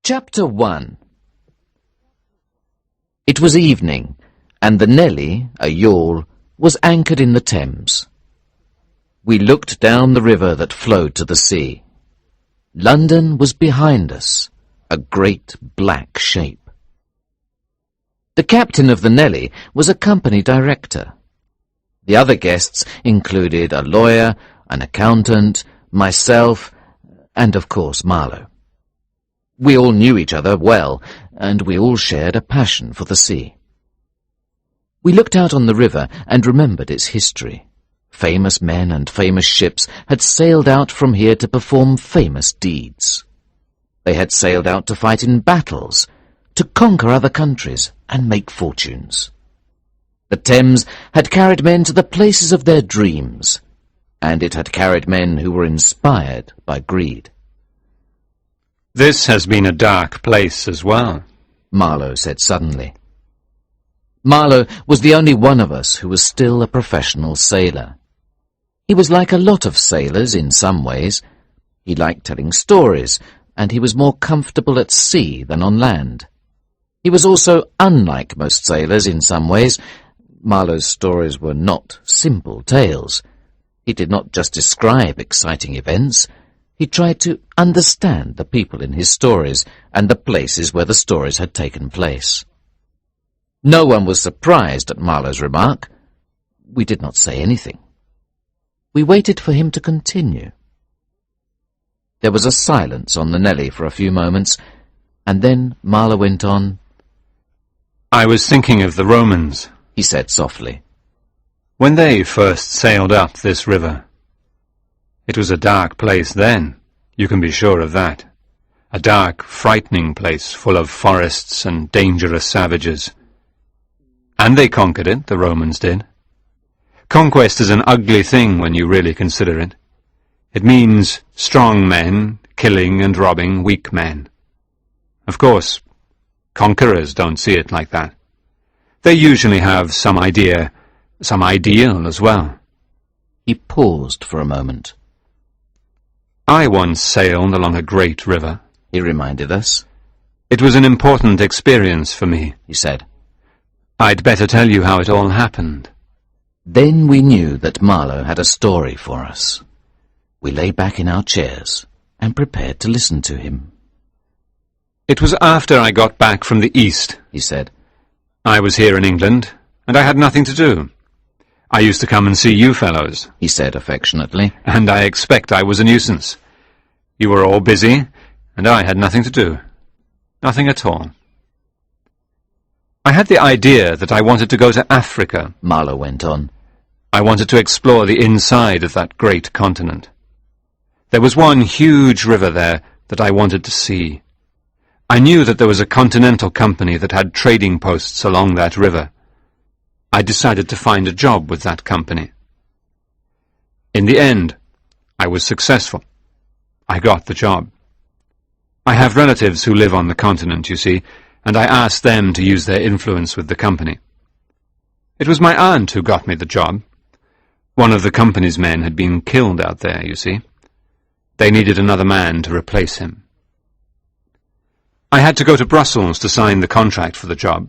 Chapter 1. It was evening, and the Nelly, a yawl, was anchored in the Thames. We looked down the river that flowed to the sea. London was behind us, a great black shape. The captain of the Nelly was a company director. The other guests included a lawyer, an accountant, myself, and of course Marlowe. We all knew each other well, and we all shared a passion for the sea. We looked out on the river and remembered its history. Famous men and famous ships had sailed out from here to perform famous deeds. They had sailed out to fight in battles, to conquer other countries and make fortunes. The Thames had carried men to the places of their dreams, and it had carried men who were inspired by greed. "This has been a dark place as well," Marlowe said suddenly. Marlowe was the only one of us who was still a professional sailor. He was like a lot of sailors in some ways. He liked telling stories, and he was more comfortable at sea than on land. He was also unlike most sailors in some ways. Marlowe's stories were not simple tales. He did not just describe exciting events. He tried to understand the people in his stories and the places where the stories had taken place. No one was surprised at Marlowe's remark. We did not say anything. We waited for him to continue. There was a silence on the Nelly for a few moments, and then Marlowe went on. "I was thinking of the Romans," he said softly. "when they first sailed up this river. It was a dark place then, you can be sure of that. A dark, frightening place full of forests and dangerous savages. And they conquered it, the Romans did. Conquest is an ugly thing when you really consider it. It means strong men killing and robbing weak men. Of course, conquerors don't see it like that. They usually have some idea, some ideal as well." He paused for a moment. "I once sailed along a great river," he reminded us. "It was an important experience for me," he said. "I'd better tell you how it all happened." Then we knew that Marlowe had a story for us. We lay back in our chairs and prepared to listen to him. "It was after I got back from the East," he said. "I was here in England, and I had nothing to do. I used to come and see you fellows," he said affectionately. "and I expect I was a nuisance. You were all busy, and I had nothing to do. Nothing at all. I had the idea that I wanted to go to Africa," Marlowe went on. "I wanted to explore the inside of that great continent. There was one huge river there that I wanted to see. I knew that there was a continental company that had trading posts along that river. I decided to find a job with that company. In the end, I was successful. I got the job. I have relatives who live on the continent, you see, and I asked them to use their influence with the company. It was my aunt who got me the job. One of the company's men had been killed out there, you see. They needed another man to replace him. I had to go to Brussels to sign the contract for the job.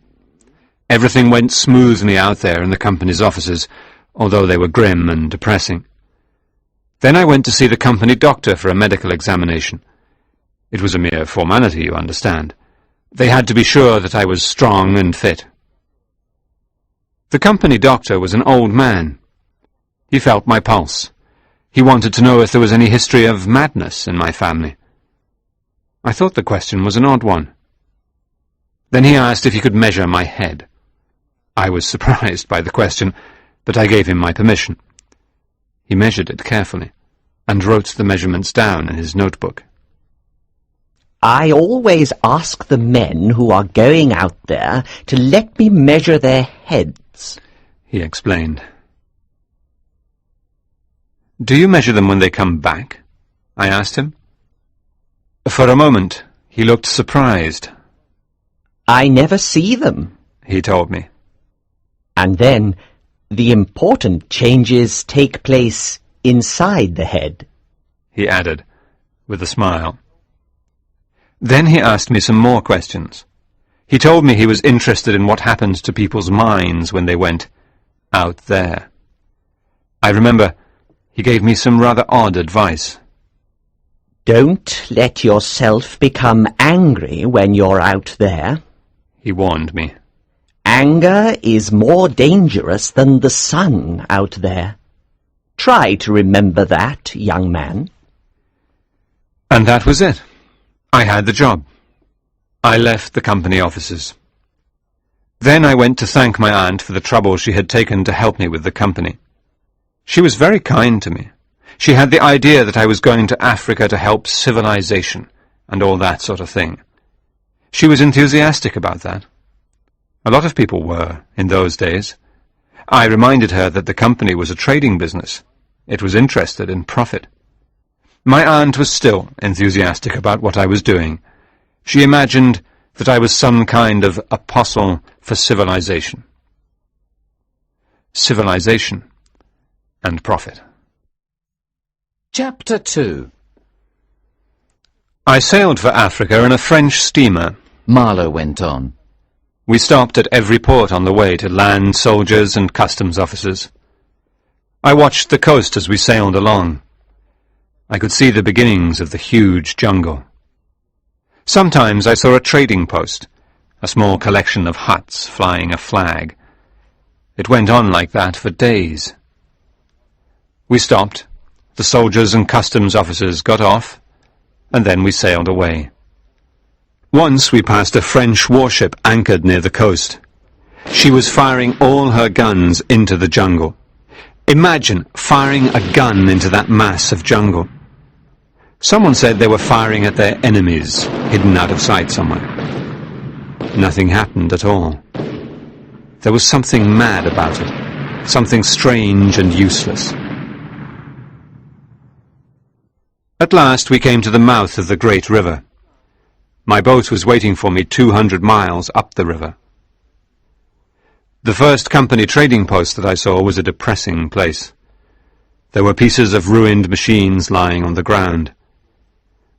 Everything went smoothly out there in the company's offices, although they were grim and depressing. Then I went to see the company doctor for a medical examination. It was a mere formality, you understand. They had to be sure that I was strong and fit. The company doctor was an old man. He felt my pulse. He wanted to know if there was any history of madness in my family. I thought the question was an odd one. Then he asked if he could measure my head. I was surprised by the question, but I gave him my permission. He measured it carefully, and wrote the measurements down in his notebook. "I always ask the men who are going out there to let me measure their heads," he explained. "Do you measure them when they come back?" I asked him. For a moment, he looked surprised. "I never see them," he told me. "And then the important changes take place inside the head," he added, with a smile. Then he asked me some more questions. He told me he was interested in what happened to people's minds when they went out there. I remember he gave me some rather odd advice. Don't let yourself become angry when you're out there. He warned me. Anger is more dangerous than the sun out there. Try to remember that, young man. And that was it. I had the job. I left the company offices. Then I went to thank my aunt for the trouble she had taken to help me with the company. She was very kind to me. She had the idea that I was going to Africa to help civilization and all that sort of thing. She was enthusiastic about that. A lot of people were, in those days. I reminded her that the company was a trading business. It was interested in profit. My aunt was still enthusiastic about what I was doing. She imagined that I was some kind of apostle for civilization. Civilization and profit. Chapter 2. I sailed for Africa in a French steamer. Marlowe went on. We stopped at every port on the way to land soldiers and customs officers. I watched the coast as we sailed along. I could see the beginnings of the huge jungle. Sometimes I saw a trading post, a small collection of huts flying a flag. It went on like that for days. We stopped. The soldiers and customs officers got off, and then we sailed away. Once we passed a French warship anchored near the coast. She was firing all her guns into the jungle. Imagine firing a gun into that mass of jungle. Someone said they were firing at their enemies, hidden out of sight somewhere. Nothing happened at all. There was something mad about it, something strange and useless. At last we came to the mouth of the great river. My boat was waiting for me 200 miles up the river. The first company trading post that I saw was a depressing place. There were pieces of ruined machines lying on the ground.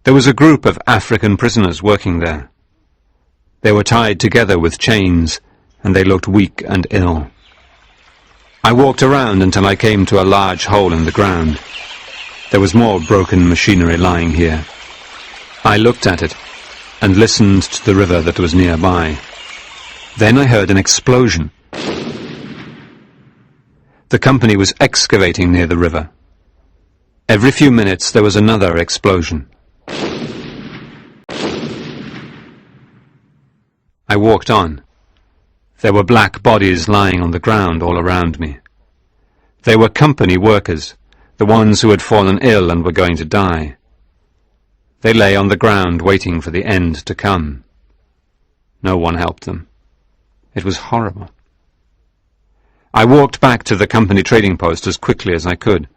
There was a group of African prisoners working there. They were tied together with chains, and they looked weak and ill. I walked around until I came to a large hole in the ground. There was more broken machinery lying here. I looked at it and listened to the river that was nearby. Then I heard an explosion. The company was excavating near the river. Every few minutes there was another explosion. I walked on. There were black bodies lying on the ground all around me. They were company workers, the ones who had fallen ill and were going to die. They lay on the ground waiting for the end to come. No one helped them. It was horrible. I walked back to the company trading post as quickly as I could.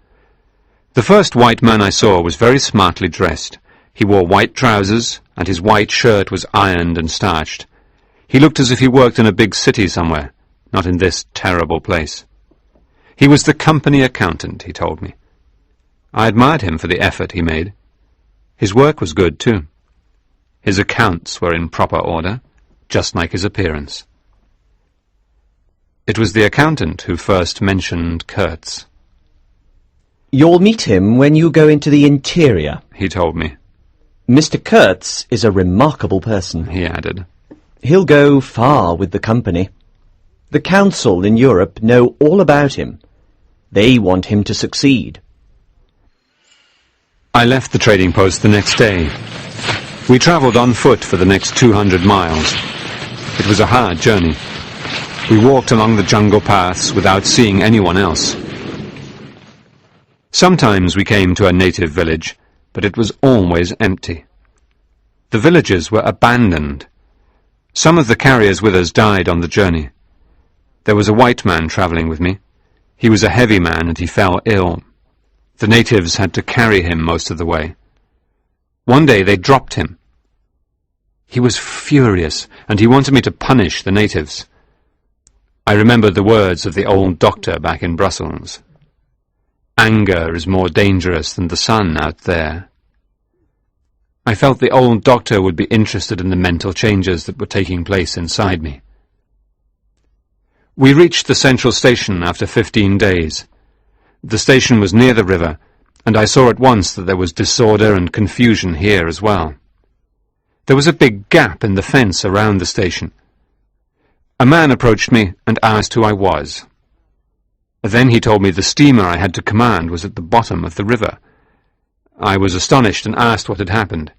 The first white man I saw was very smartly dressed. He wore white trousers, and his white shirt was ironed and starched. He looked as if he worked in a big city somewhere, not in this terrible place. He was the company accountant, he told me. I admired him for the effort he made. His work was good, too. His accounts were in proper order, just like his appearance. It was the accountant who first mentioned Kurtz. You'll meet him when you go into the interior, He told me. Mr. Kurtz is a remarkable person. He added. He'll go far with the company. The council in Europe know all about him. They want him to succeed. I left the trading post the next day. We travelled on foot for the next 200 miles. It was a hard journey. We walked along the jungle paths without seeing anyone else. Sometimes we came to a native village, but it was always empty. The villages were abandoned. Some of the carriers with us died on the journey. There was a white man travelling with me. He was a heavy man and he fell ill. The natives had to carry him most of the way. One day they dropped him. He was furious and he wanted me to punish the natives. I remembered the words of the old doctor back in Brussels. Anger is more dangerous than the sun out there. I felt the old doctor would be interested in the mental changes that were taking place inside me. We reached the central station after 15 days. The station was near the river, and I saw at once that there was disorder and confusion here as well. There was a big gap in the fence around the station. A man approached me and asked who I was. Then he told me the steamer I had to command was at the bottom of the river. I was astonished and asked what had happened.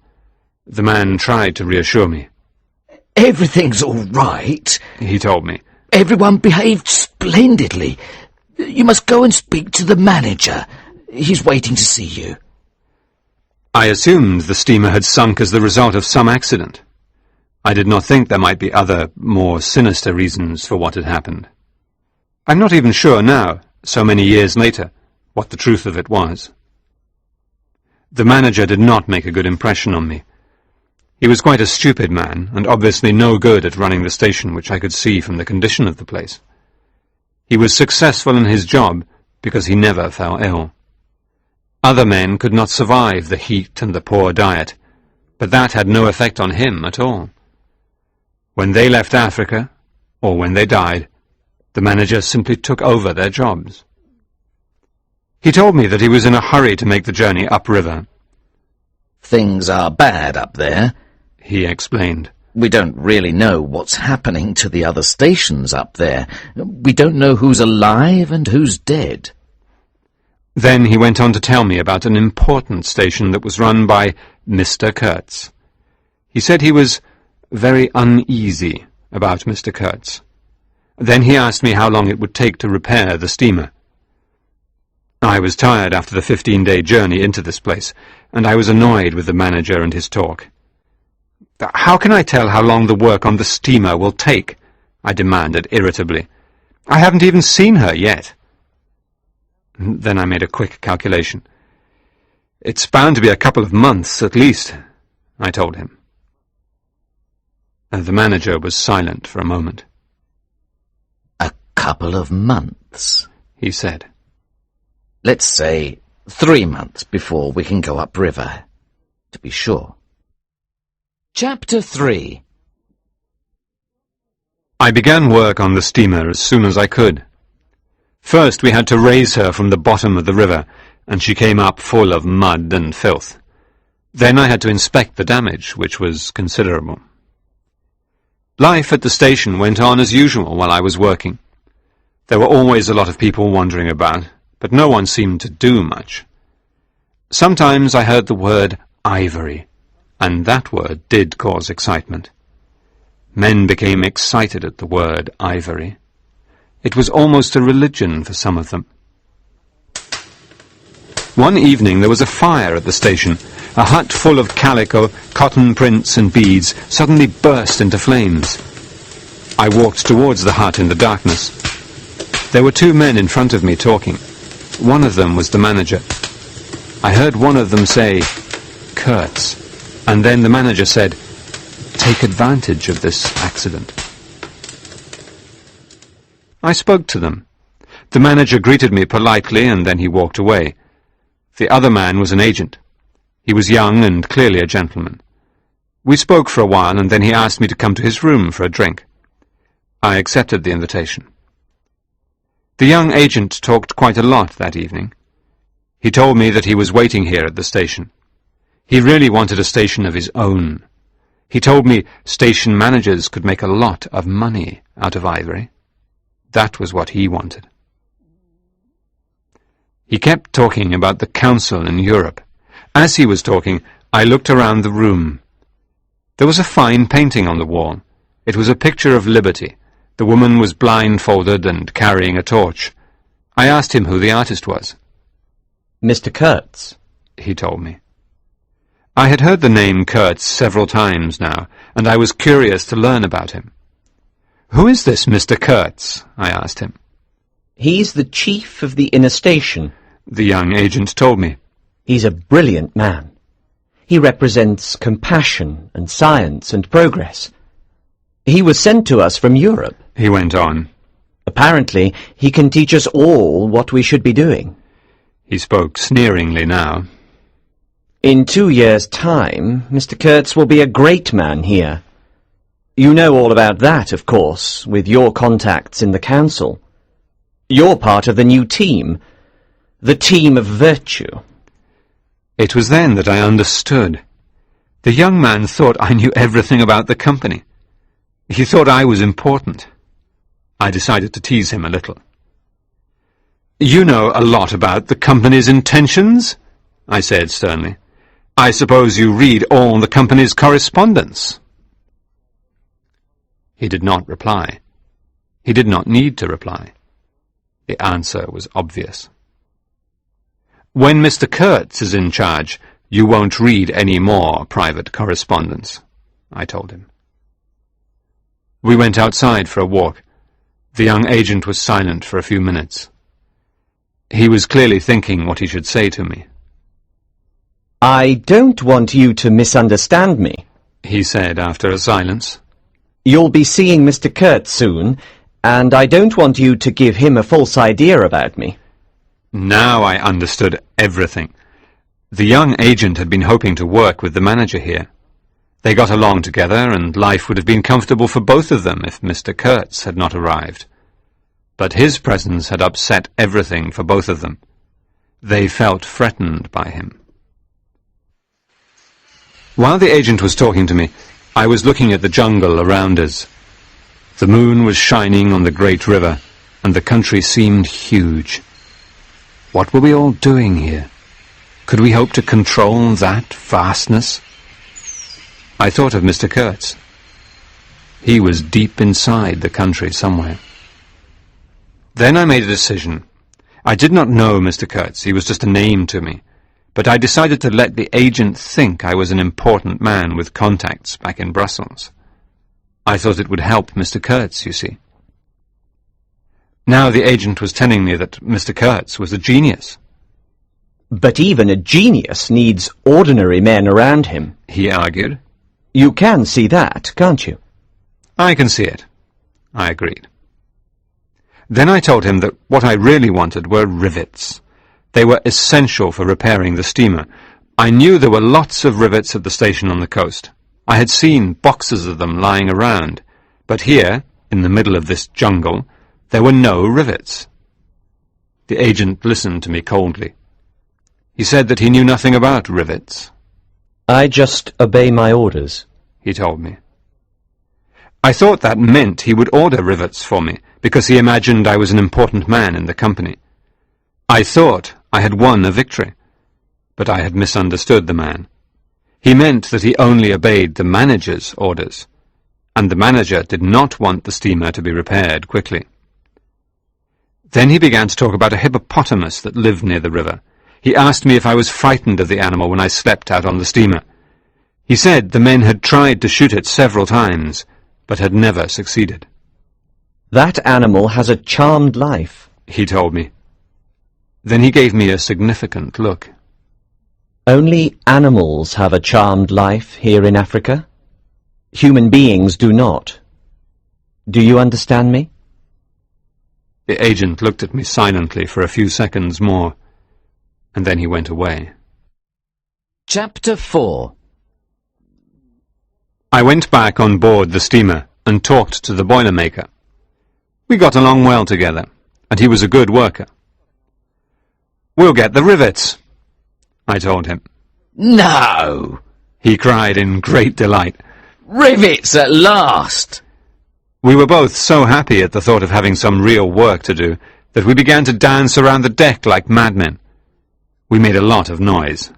The man tried to reassure me. "Everything's all right," he told me. "Everyone behaved splendidly. You must go and speak to the manager. He's waiting to see you." I assumed the steamer had sunk as the result of some accident. I did not think there might be other, more sinister reasons for what had happened. I'm not even sure now, so many years later, what the truth of it was. The manager did not make a good impression on me. He was quite a stupid man, and obviously no good at running the station, which I could see from the condition of the place. He was successful in his job because he never fell ill. Other men could not survive the heat and the poor diet, but that had no effect on him at all. When they left Africa, or when they died, the manager simply took over their jobs. He told me that he was in a hurry to make the journey upriver. "Things are bad up there," he explained. "We don't really know what's happening to the other stations up there. We don't know who's alive and who's dead." Then he went on to tell me about an important station that was run by Mr. Kurtz. He said he was very uneasy about Mr. Kurtz. Then he asked me how long it would take to repair the steamer. I was tired after the 15-day journey into this place, and I was annoyed with the manager and his talk. "How can I tell how long the work on the steamer will take?" I demanded irritably. "I haven't even seen her yet." Then I made a quick calculation. "It's bound to be a couple of months, at least," I told him. The manager was silent for a moment. "A couple of months," he said. "Let's say 3 months before we can go upriver, to be sure." Chapter 3. I began work on the steamer as soon as I could. First we had to raise her from the bottom of the river, and she came up full of mud and filth. Then I had to inspect the damage, which was considerable. Life at the station went on as usual while I was working. There were always a lot of people wandering about, but no one seemed to do much. Sometimes I heard the word ivory, and that word did cause excitement. Men became excited at the word ivory. It was almost a religion for some of them. One evening there was a fire at the station. A hut full of calico, cotton prints and beads suddenly burst into flames. I walked towards the hut in the darkness. There were 2 men in front of me talking. One of them was the manager. I heard one of them say, "Kurtz," and then the manager said, "Take advantage of this accident." I spoke to them. The manager greeted me politely, and then he walked away. The other man was an agent. He was young and clearly a gentleman. We spoke for a while, and then he asked me to come to his room for a drink. I accepted the invitation. The young agent talked quite a lot that evening. He told me that he was waiting here at the station. He really wanted a station of his own. He told me station managers could make a lot of money out of ivory. That was what he wanted. He kept talking about the council in Europe. As he was talking, I looked around the room. There was a fine painting on the wall. It was a picture of liberty. The woman was blindfolded and carrying a torch. I asked him who the artist was. Mr. Kurtz, he told me. I had heard the name Kurtz several times now, and I was curious to learn about him. "Who is this Mr. Kurtz?" I asked him. He's the chief of the inner station, the young agent told me. He's a brilliant man. He represents compassion and science and progress. He was sent to us from Europe, he went on. Apparently, he can teach us all what we should be doing. He spoke sneeringly now. In 2 years' time, Mr. Kurtz will be a great man here. You know all about that, of course, with your contacts in the council. You're part of the new team, the team of virtue. It was then that I understood. The young man thought I knew everything about the company. He thought I was important. I decided to tease him a little. "You know a lot about the company's intentions?" I said sternly. "I suppose you read all the company's correspondence." He did not reply. He did not need to reply. The answer was obvious. "When Mr. Kurtz is in charge, you won't read any more private correspondence," I told him. We went outside for a walk. The young agent was silent for a few minutes. He was clearly thinking what he should say to me. "I don't want you to misunderstand me," he said after a silence. "You'll be seeing Mr. Kurtz soon, and I don't want you to give him a false idea about me." Now I understood everything. The young agent had been hoping to work with the manager here. They got along together, and life would have been comfortable for both of them if Mr. Kurtz had not arrived. But his presence had upset everything for both of them. They felt threatened by him. While the agent was talking to me, I was looking at the jungle around us. The moon was shining on the great river, and the country seemed huge. What were we all doing here? Could we hope to control that vastness? I thought of Mr. Kurtz. He was deep inside the country somewhere. Then I made a decision. I did not know Mr. Kurtz. He was just a name to me. But I decided to let the agent think I was an important man with contacts back in Brussels. I thought it would help Mr. Kurtz, you see. Now the agent was telling me that Mr. Kurtz was a genius. "But even a genius needs ordinary men around him," he argued. "You can see that, can't you?" "I can see it," I agreed. Then I told him that what I really wanted were rivets. They were essential for repairing the steamer. I knew there were lots of rivets at the station on the coast. I had seen boxes of them lying around, but here, in the middle of this jungle, there were no rivets. The agent listened to me coldly. He said that he knew nothing about rivets. "I just obey my orders," he told me. I thought that meant he would order rivets for me, because he imagined I was an important man in the company. I thought I had won a victory, but I had misunderstood the man. He meant that he only obeyed the manager's orders, and the manager did not want the steamer to be repaired quickly. Then he began to talk about a hippopotamus that lived near the river. He asked me if I was frightened of the animal when I slept out on the steamer. He said the men had tried to shoot it several times, but had never succeeded. "That animal has a charmed life," he told me. Then he gave me a significant look. "Only animals have a charmed life here in Africa. Human beings do not. Do you understand me?" The agent looked at me silently for a few seconds more, and then he went away. Chapter 4. I went back on board the steamer and talked to the boilermaker. We got along well together, and he was a good worker. "We'll get the rivets," I told him. "No!" he cried in great delight. "Rivets at last!" We were both so happy at the thought of having some real work to do that we began to dance around the deck like madmen. We made a lot of noise.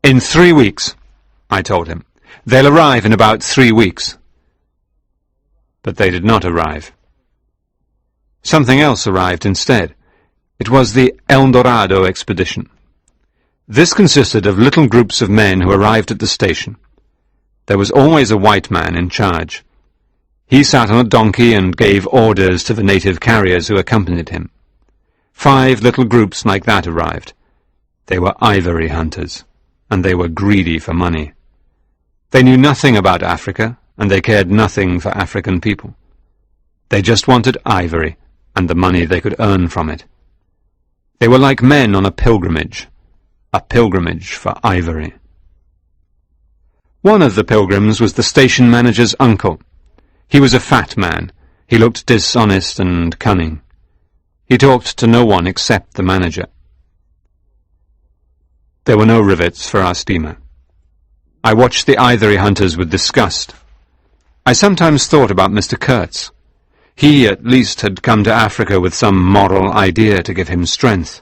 "In 3 weeks," I told him. "They'll arrive in about 3 weeks." But they did not arrive. Something else arrived instead. It was the Dorado Expedition. This consisted of little groups of men who arrived at the station. There was always a white man in charge. He sat on a donkey and gave orders to the native carriers who accompanied him. 5 little groups like that arrived. They were ivory hunters, and they were greedy for money. They knew nothing about Africa, and they cared nothing for African people. They just wanted ivory, and the money they could earn from it. They were like men on a pilgrimage. a pilgrimage for ivory. One of the pilgrims was the station manager's uncle. He was a fat man. He looked dishonest and cunning. He talked to no one except the manager. There were no rivets for our steamer. I watched the ivory hunters with disgust. I sometimes thought about Mr. Kurtz. He at least had come to Africa with some moral idea to give him strength.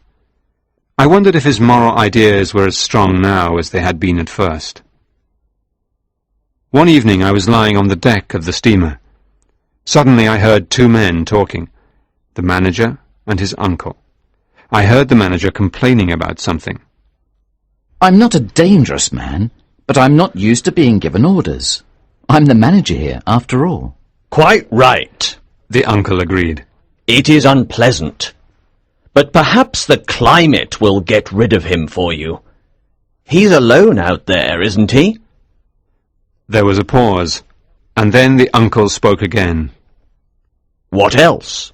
I wondered if his moral ideas were as strong now as they had been at first. One evening I was lying on the deck of the steamer. Suddenly I heard two men talking, the manager and his uncle. I heard the manager complaining about something. I'm not a dangerous man, but I'm not used to being given orders. I'm the manager here, after all. Quite right, the uncle agreed. It is unpleasant. But perhaps the climate will get rid of him for you. He's alone out there, isn't he? There was a pause, and then the uncle spoke again. What else?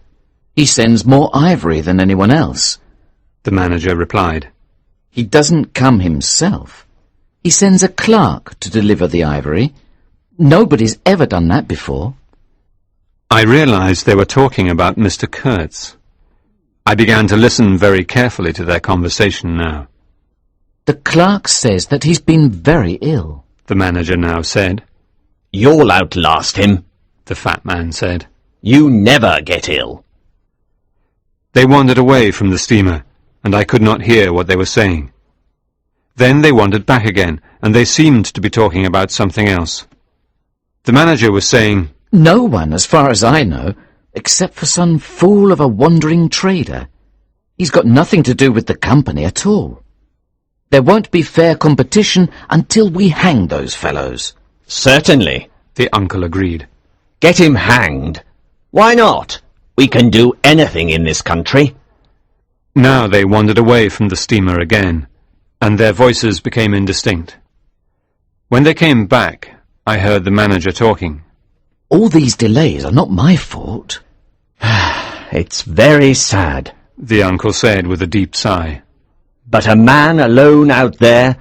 He sends more ivory than anyone else, the manager replied. He doesn't come himself. He sends a clerk to deliver the ivory. Nobody's ever done that before. I realized they were talking about Mr. Kurtz. I began to listen very carefully to their conversation now. The clerk says that he's been very ill, the manager now said. You'll outlast him, the fat man said. You never get ill. They wandered away from the steamer, and I could not hear what they were saying. Then they wandered back again, and they seemed to be talking about something else. The manager was saying, No one, as far as I know, except for some fool of a wandering trader. He's got nothing to do with the company at all. There won't be fair competition until we hang those fellows. Certainly, the uncle agreed. Get him hanged. Why not? We can do anything in this country. Now they wandered away from the steamer again, and their voices became indistinct. When they came back, I heard the manager talking. All these delays are not my fault. It's very sad, the uncle said with a deep sigh. But a man alone out there,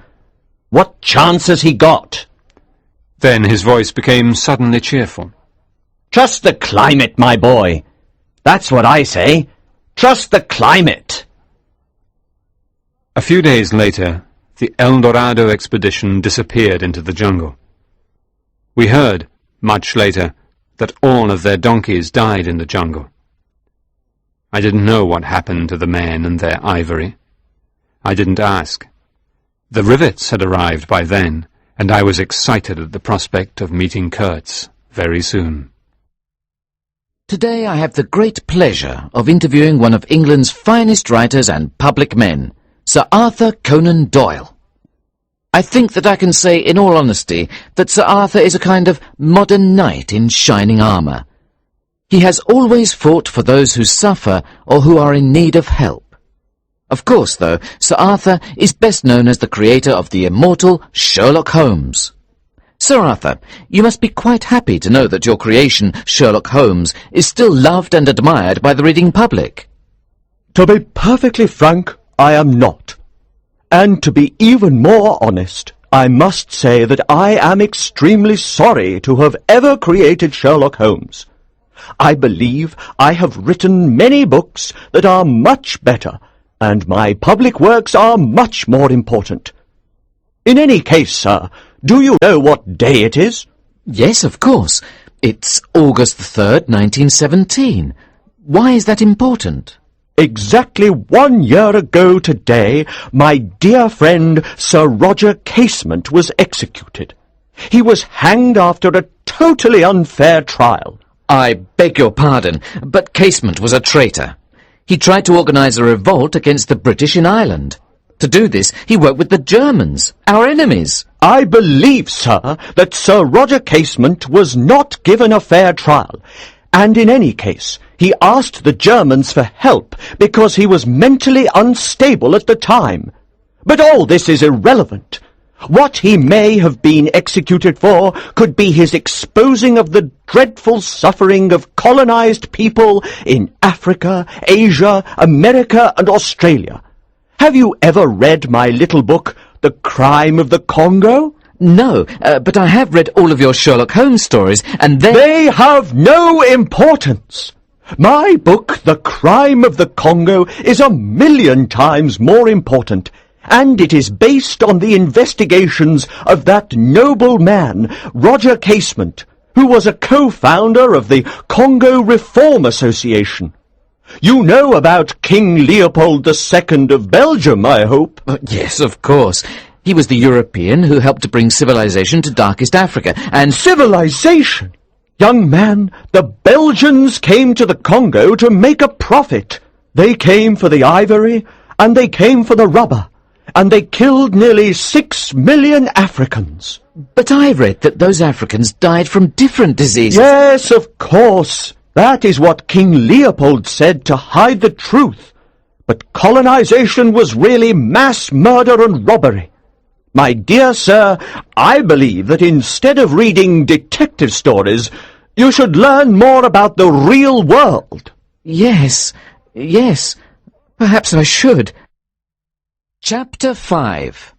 what chance has he got? Then his voice became suddenly cheerful. Trust the climate, my boy. That's what I say. Trust the climate. A few days later, the Dorado Expedition disappeared into the jungle. We heard, much later, that all of their donkeys died in the jungle. I didn't know what happened to the men and their ivory. I didn't ask. The rivets had arrived by then, and I was excited at the prospect of meeting Kurtz very soon. Today I have the great pleasure of interviewing one of England's finest writers and public men, Sir Arthur Conan Doyle. I think that I can say in all honesty that Sir Arthur is a kind of modern knight in shining armour. He has always fought for those who suffer or who are in need of help. Of course, though, Sir Arthur is best known as the creator of the immortal Sherlock Holmes. Sir Arthur, you must be quite happy to know that your creation, Sherlock Holmes, is still loved and admired by the reading public. To be perfectly frank, I am not. And to be even more honest, I must say that I am extremely sorry to have ever created Sherlock Holmes. I believe I have written many books that are much better, and my public works are much more important. In any case, sir, do you know what day it is? Yes, of course. It's August the 3rd, 1917. Why is that important? Exactly 1 year ago today, my dear friend Sir Roger Casement was executed. He was hanged after a totally unfair trial. I beg your pardon, but Casement was a traitor. He tried to organize a revolt against the British in Ireland. To do this, he worked with the Germans, our enemies. I believe, sir, that Sir Roger Casement was not given a fair trial, and in any case, he asked the Germans for help because he was mentally unstable at the time. But all this is irrelevant. What he may have been executed for could be his exposing of the dreadful suffering of colonized people in Africa, Asia, America, and Australia. Have you ever read my little book, The Crime of the Congo? No, but I have read all of your Sherlock Holmes stories, and They have no importance. My book, The Crime of the Congo, is 1,000,000 times more important, and it is based on the investigations of that noble man, Roger Casement, who was a co-founder of the Congo Reform Association. You know about King Leopold II of Belgium, I hope. Yes, of course. He was the European who helped to bring civilization to darkest Africa, and Civilization? Young man, the Belgians came to the Congo to make a profit. They came for the ivory, and they came for the rubber, and they killed nearly 6 million Africans. But I read that those Africans died from different diseases. Yes, of course. That is what King Leopold said to hide the truth. But colonization was really mass murder and robbery. My dear sir, I believe that instead of reading detective stories, you should learn more about the real world. Yes, perhaps I should. Chapter 5.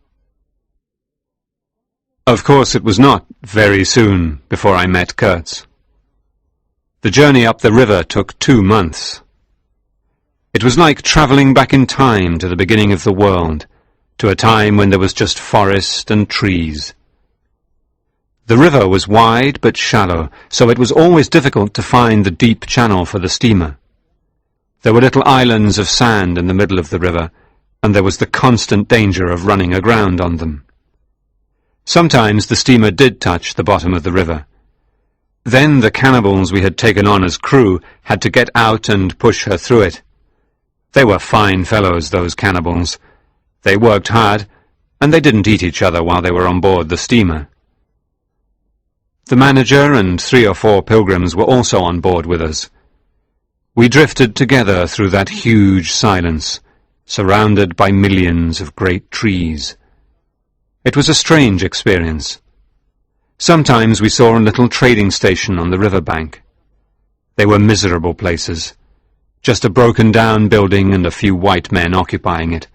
Of course, it was not very soon before I met Kurtz. The journey up the river took 2 months. It was like travelling back in time to the beginning of the world, to a time when there was just forest and trees. The river was wide but shallow, so it was always difficult to find the deep channel for the steamer. There were little islands of sand in the middle of the river, and there was the constant danger of running aground on them. Sometimes the steamer did touch the bottom of the river. Then the cannibals we had taken on as crew had to get out and push her through it. They were fine fellows, those cannibals. They worked hard, and they didn't eat each other while they were on board the steamer. The manager and 3 or 4 pilgrims were also on board with us. We drifted together through that huge silence, surrounded by millions of great trees. It was a strange experience. Sometimes we saw a little trading station on the riverbank. They were miserable places, just a broken-down building and a few white men occupying it.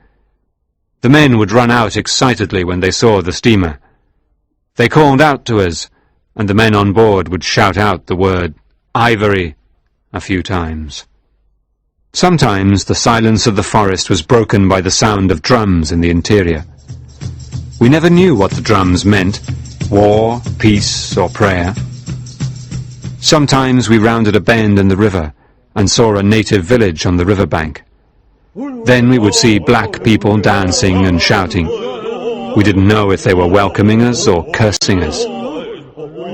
The men would run out excitedly when they saw the steamer. They called out to us, and the men on board would shout out the word "ivory" a few times. Sometimes the silence of the forest was broken by the sound of drums in the interior. We never knew what the drums meant, war, peace, or prayer. Sometimes we rounded a bend in the river and saw a native village on the riverbank. Then we would see black people dancing and shouting. We didn't know if they were welcoming us or cursing us.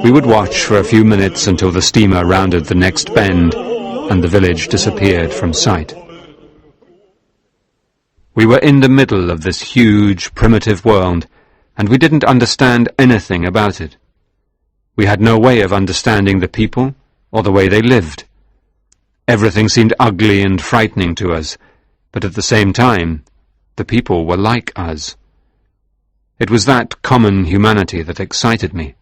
We would watch for a few minutes until the steamer rounded the next bend and the village disappeared from sight. We were in the middle of this huge, primitive world, and we didn't understand anything about it. We had no way of understanding the people or the way they lived. Everything seemed ugly and frightening to us, but at the same time, the people were like us. It was that common humanity that excited me.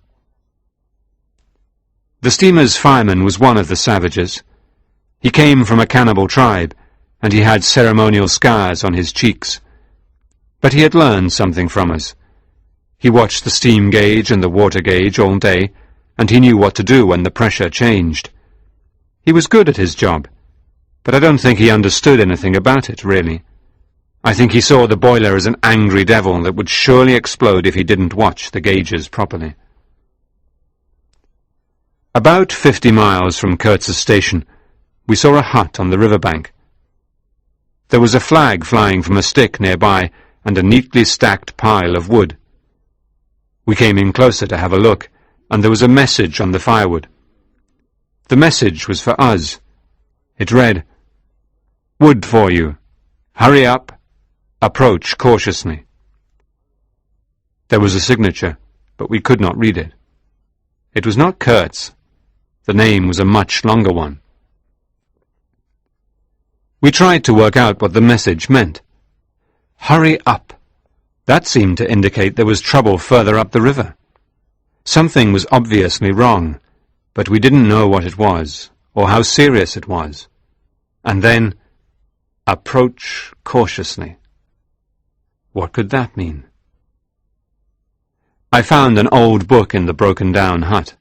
The Steamers Fireman was one of the savages. He came from a cannibal tribe, and he had ceremonial scars on his cheeks. But he had learned something from us. He watched the steam gauge and the water gauge all day, and he knew what to do when the pressure changed. He was good at his job, but I don't think he understood anything about it, really. I think he saw the boiler as an angry devil that would surely explode if he didn't watch the gauges properly. About 50 miles from Kurtz's station, we saw a hut on the riverbank. There was a flag flying from a stick nearby and a neatly stacked pile of wood. We came in closer to have a look, and there was a message on the firewood. The message was for us. It read, "Wood for you. Hurry up. Approach cautiously." There was a signature, but we could not read it. It was not Kurtz. The name was a much longer one. We tried to work out what the message meant. Hurry up. That seemed to indicate there was trouble further up the river. Something was obviously wrong, but we didn't know what it was, or how serious it was. And then, approach cautiously. What could that mean? I found an old book in the broken-down hut.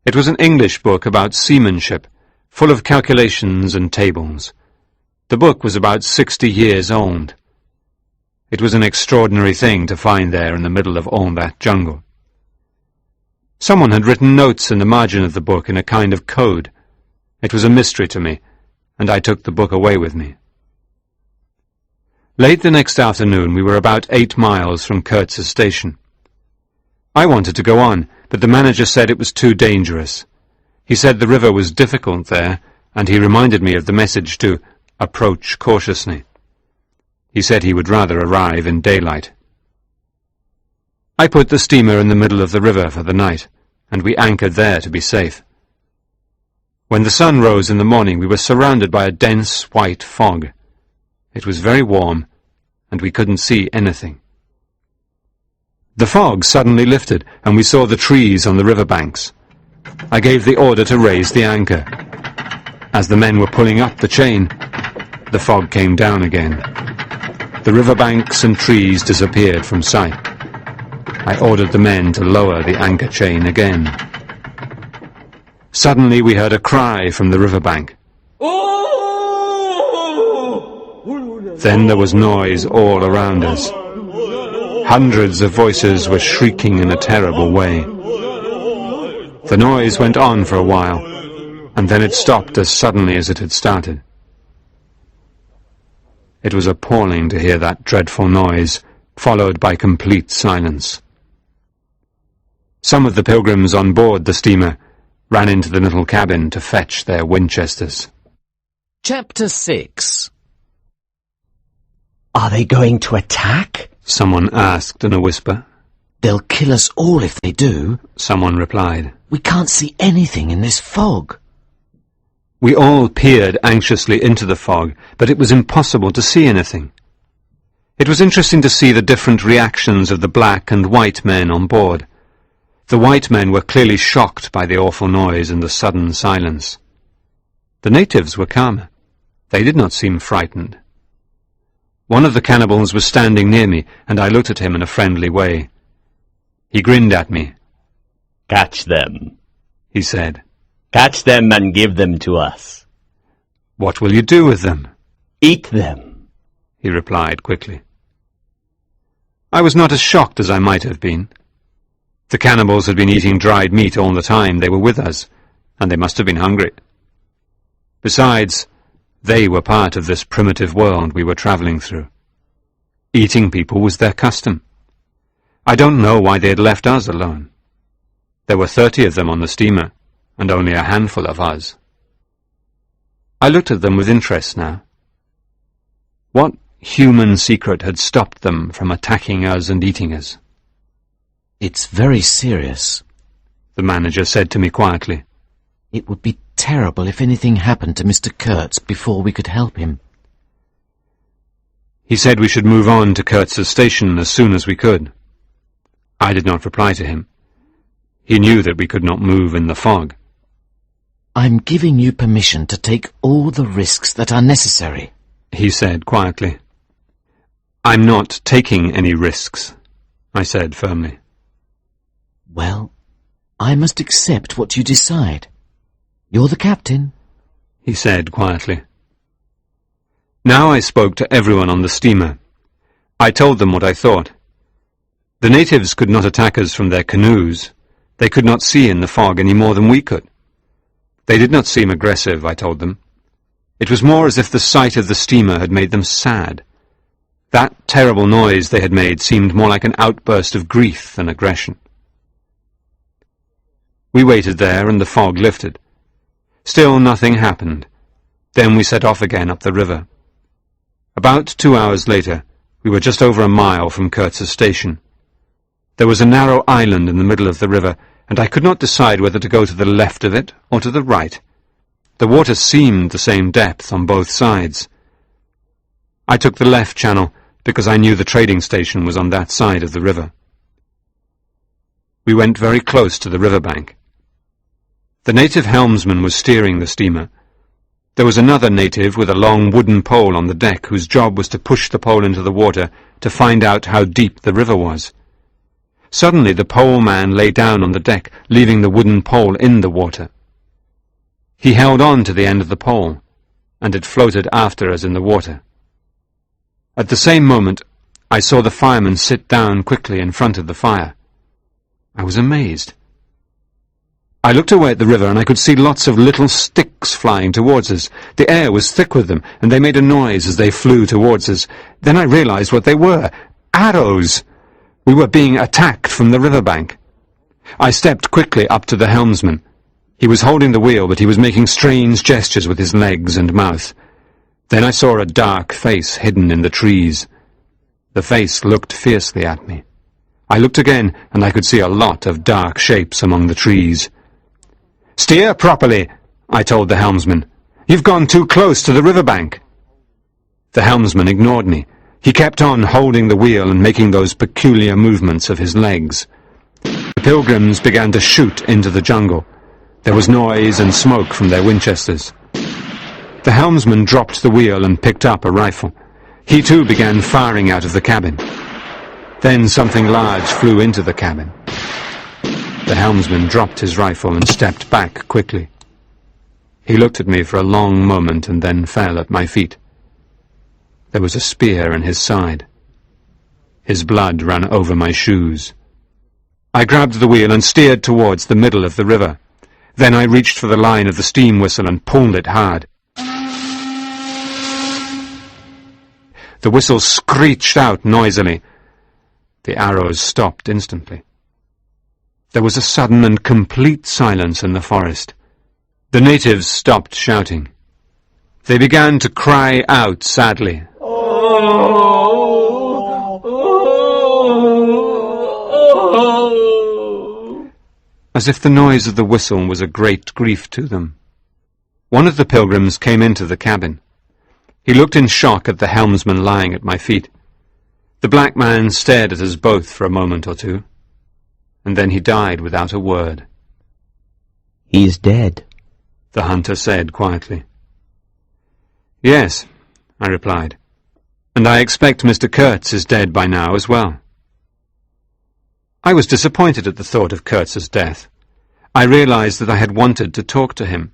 It was an English book about seamanship, full of calculations and tables. The book was about 60 years old. It was an extraordinary thing to find there in the middle of all that jungle. Someone had written notes in the margin of the book in a kind of code. It was a mystery to me, and I took the book away with me. Late the next afternoon we were about 8 miles from Kurtz's station. I wanted to go on, but the manager said it was too dangerous. He said the river was difficult there, and he reminded me of the message to approach cautiously. He said he would rather arrive in daylight. I put the steamer in the middle of the river for the night, and we anchored there to be safe. When the sun rose in the morning, we were surrounded by a dense white fog. It was very warm, and we couldn't see anything. The fog suddenly lifted, and we saw the trees on the river banks. I gave the order to raise the anchor. As the men were pulling up the chain, the fog came down again. The river banks and trees disappeared from sight. I ordered the men to lower the anchor chain again. Suddenly we heard a cry from the river bank. Then there was noise all around us. Hundreds of voices were shrieking in a terrible way. The noise went on for a while, and then it stopped as suddenly as it had started. It was appalling to hear that dreadful noise, followed by complete silence. Some of the pilgrims on board the steamer ran into the little cabin to fetch their Winchesters. Chapter 6. Are they going to attack? Someone asked in a whisper. They'll kill us all if they do. Someone replied. We can't see anything in this fog. We all peered anxiously into the fog, but it was impossible to see anything. It was interesting to see the different reactions of the black and white men on board. The white men were clearly shocked by the awful noise and the sudden silence. The natives were calmer. They did not seem frightened. One of the cannibals was standing near me, and I looked at him in a friendly way. He grinned at me. "Catch them," he said. "Catch them and give them to us." "What will you do with them?" "Eat them," he replied quickly. I was not as shocked as I might have been. The cannibals had been eating dried meat all the time they were with us, and they must have been hungry. Besides, they were part of this primitive world we were travelling through. Eating people was their custom. I don't know why they had left us alone. There were 30 of them on the steamer, and only a handful of us. I looked at them with interest now. What human secret had stopped them from attacking us and eating us? It's very serious, the manager said to me quietly. It would be terrible if anything happened to Mr. Kurtz before we could help him. He said we should move on to Kurtz's station as soon as we could. I did not reply to him. He knew that we could not move in the fog. I'm giving you permission to take all the risks that are necessary, he said quietly. I'm not taking any risks, I said firmly. Well, I must accept what you decide. You're the captain, he said quietly. Now I spoke to everyone on the steamer. I told them what I thought. The natives could not attack us from their canoes. They could not see in the fog any more than we could. They did not seem aggressive, I told them. It was more as if the sight of the steamer had made them sad. That terrible noise they had made seemed more like an outburst of grief than aggression. We waited there, and the fog lifted. Still nothing happened. Then we set off again up the river. About 2 hours later, we were just over a mile from Kurtz's station. There was a narrow island in the middle of the river, and I could not decide whether to go to the left of it or to the right. The water seemed the same depth on both sides. I took the left channel because I knew the trading station was on that side of the river. We went very close to the riverbank. The native helmsman was steering the steamer. There was another native with a long wooden pole on the deck whose job was to push the pole into the water to find out how deep the river was. Suddenly the pole man lay down on the deck, leaving the wooden pole in the water. He held on to the end of the pole, and it floated after us in the water. At the same moment, I saw the fireman sit down quickly in front of the fire. I was amazed. I looked away at the river, and I could see lots of little sticks flying towards us. The air was thick with them, and they made a noise as they flew towards us. Then I realized what they were. Arrows! We were being attacked from the riverbank. I stepped quickly up to the helmsman. He was holding the wheel, but he was making strange gestures with his legs and mouth. Then I saw a dark face hidden in the trees. The face looked fiercely at me. I looked again, and I could see a lot of dark shapes among the trees. "Steer properly," I told the helmsman. "You've gone too close to the riverbank." The helmsman ignored me. He kept on holding the wheel and making those peculiar movements of his legs. The pilgrims began to shoot into the jungle. There was noise and smoke from their Winchesters. The helmsman dropped the wheel and picked up a rifle. He too began firing out of the cabin. Then something large flew into the cabin. The helmsman dropped his rifle and stepped back quickly. He looked at me for a long moment and then fell at my feet. There was a spear in his side. His blood ran over my shoes. I grabbed the wheel and steered towards the middle of the river. Then I reached for the line of the steam whistle and pulled it hard. The whistle screeched out noisily. The arrows stopped instantly. There was a sudden and complete silence in the forest. The natives stopped shouting. They began to cry out sadly. As if the noise of the whistle was a great grief to them. One of the pilgrims came into the cabin. He looked in shock at the helmsman lying at my feet. The black man stared at us both for a moment or two, and then he died without a word. "He is dead," the hunter said quietly. "Yes," I replied, "and I expect Mr. Kurtz is dead by now as well." I was disappointed at the thought of Kurtz's death. I realized that I had wanted to talk to him.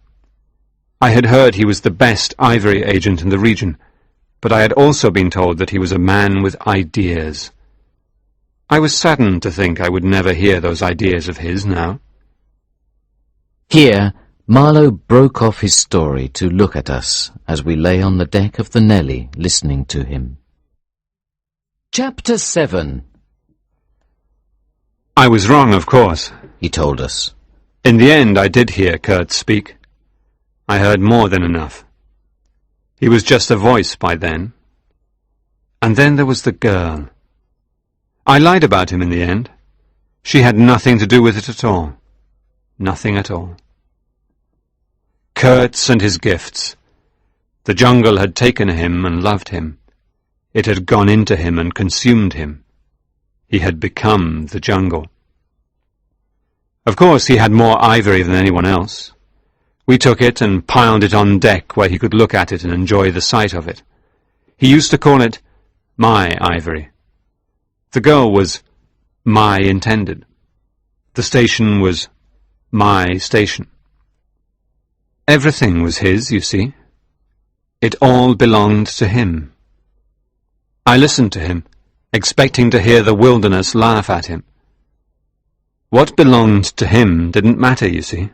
I had heard he was the best ivory agent in the region, but I had also been told that he was a man with ideas. I was saddened to think I would never hear those ideas of his now. Here, Marlowe broke off his story to look at us as we lay on the deck of the Nelly listening to him. Chapter 7. I was wrong, of course, he told us. In the end, I did hear Kurtz speak. I heard more than enough. He was just a voice by then. And then there was the girl. I lied about him in the end. She had nothing to do with it at all. Nothing at all. Kurtz and his gifts. The jungle had taken him and loved him. It had gone into him and consumed him. He had become the jungle. Of course, he had more ivory than anyone else. We took it and piled it on deck where he could look at it and enjoy the sight of it. He used to call it my ivory. The girl was my intended. The station was my station. Everything was his, you see. It all belonged to him. I listened to him, expecting to hear the wilderness laugh at him. What belonged to him didn't matter, you see.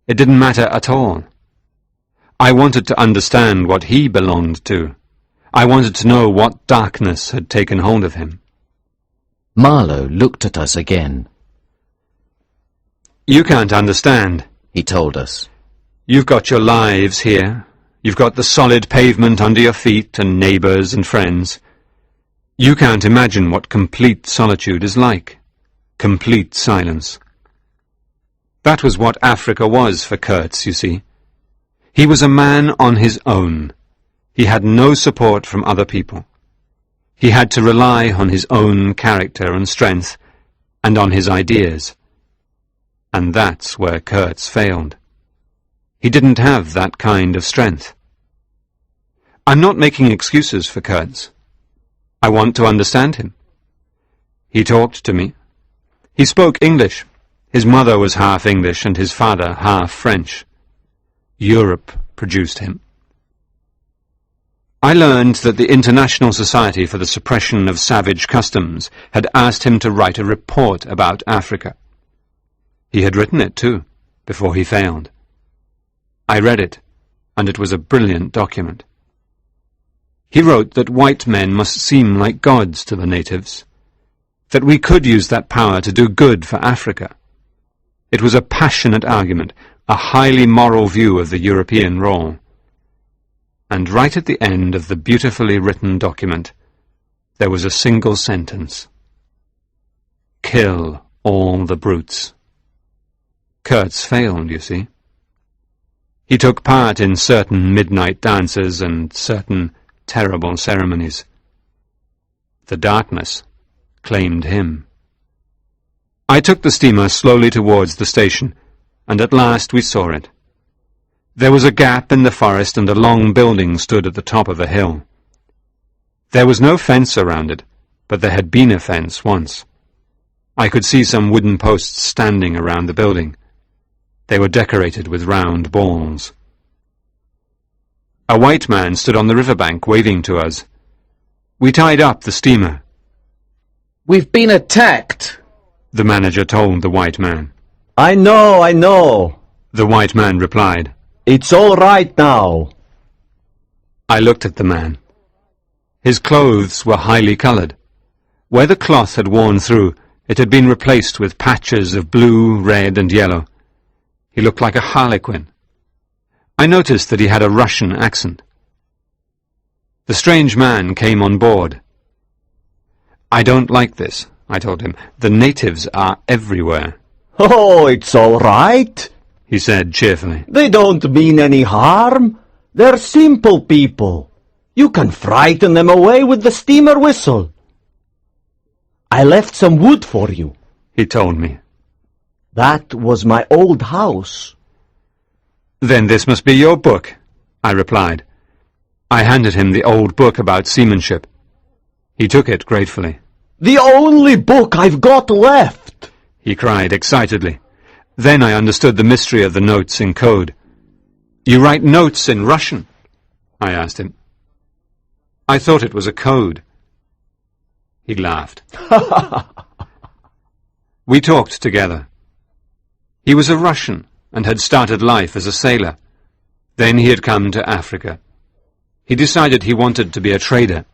It didn't matter at all. I wanted to understand what he belonged to. I wanted to know what darkness had taken hold of him. Marlowe looked at us again. You can't understand, he told us. You've got your lives here. You've got the solid pavement under your feet and neighbours and friends. You can't imagine what complete solitude is like. Complete silence. That was what Africa was for Kurtz, you see. He was a man on his own. He had no support from other people. He had to rely on his own character and strength, and on his ideas. And that's where Kurtz failed. He didn't have that kind of strength. I'm not making excuses for Kurtz. I want to understand him. He talked to me. He spoke English. His mother was half English and his father half French. Europe produced him. I learned that the International Society for the Suppression of Savage Customs had asked him to write a report about Africa. He had written it, too, before he failed. I read it, and it was a brilliant document. He wrote that white men must seem like gods to the natives, that we could use that power to do good for Africa. It was a passionate argument, a highly moral view of the European role. And right at the end of the beautifully written document, there was a single sentence. Kill all the brutes. Kurtz failed, you see. He took part in certain midnight dances and certain terrible ceremonies. The darkness claimed him. I took the steamer slowly towards the station, and at last we saw it. There was a gap in the forest, and a long building stood at the top of a hill. There was no fence around it, but there had been a fence once. I could see some wooden posts standing around the building. They were decorated with round balls. A white man stood on the riverbank waving to us. We tied up the steamer. "We've been attacked," the manager told the white man. I know, The white man replied. It's all right now. I looked at the man. His clothes were highly coloured. Where the cloth had worn through, it had been replaced with patches of blue, red, and yellow. He looked like a harlequin. I noticed that he had a Russian accent. The strange man came on board. I don't like this, I told him. The natives are everywhere. Oh, it's all right, he said cheerfully. They don't mean any harm. They're simple people. You can frighten them away with the steamer whistle. I left some wood for you, he told me. That was my old house. Then this must be your book, I replied. I handed him the old book about seamanship. He took it gratefully. The only book I've got left, he cried excitedly. Then I understood the mystery of the notes in code. You write notes in Russian? I asked him. I thought it was a code. He laughed. We talked together. He was a Russian and had started life as a sailor. Then he had come to Africa. He decided he wanted to be a trader.